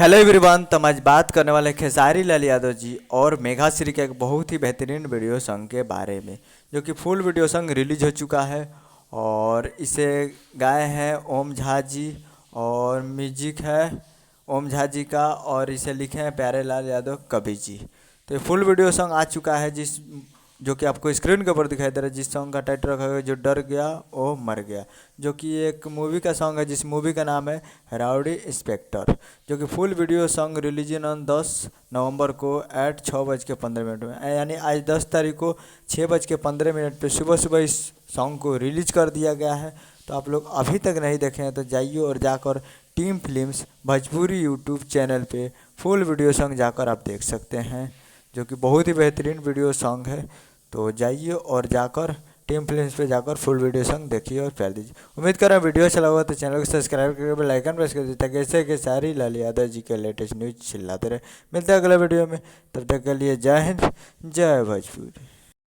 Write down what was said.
Hello everyone. तो हम आज बात करने वाले खेसारी लाल यादव जी और मेघा श्री के एक बहुत ही बेहतरीन वीडियो सॉन्ग के बारे में, जो कि फुल वीडियो सॉन्ग रिलीज हो चुका है। और इसे गाए हैं ओम झा जी और म्यूजिक है ओम झा जी का, और इसे लिखे हैं प्यारे लाल यादव कवि जी। तो ये फुल वीडियो सॉन्ग आ चुका है, जो कि आपको स्क्रीन के ऊपर दिखाई दे रहा है। जिस सॉन्ग का टाइटल रखा गया जो डर गया वो मर गया, जो कि एक मूवी का सॉन्ग है, जिस मूवी का नाम है राउडी इंस्पेक्टर। जो कि full video song religion on 10 नवंबर को एट 6:15 में, यानी आज 10 तारीख को 6:15 पे सुबह सुबह इस सॉन्ग को रिलीज कर दिया गया है। तो आप लोग अभी तक नहीं देखे हैं तो जाइए और जाकर team films Bhojpuri YouTube channel पे फुल वीडियो सॉन्ग जाकर आप देख सकते हैं, जो कि बहुत ही बेहतरीन वीडियो सॉन्ग है। तो जाइए और जाकर टीम फिल्म्स पे जाकर फुल वीडियो सॉन्ग देखिए और प्यार दीजिए। उम्मीद कर रहा हूँ वीडियो अच्छा लगा तो चैनल को सब्सक्राइब करके बेल आइकन प्रेस कर दीजिए, ताकि ऐसे के सारी लाल यादव जी के लेटेस्ट न्यूज चिल्लाते रहे। मिलते हैं अगले वीडियो में, तब तक के लिए जय हिंद, जय भोजपुरी।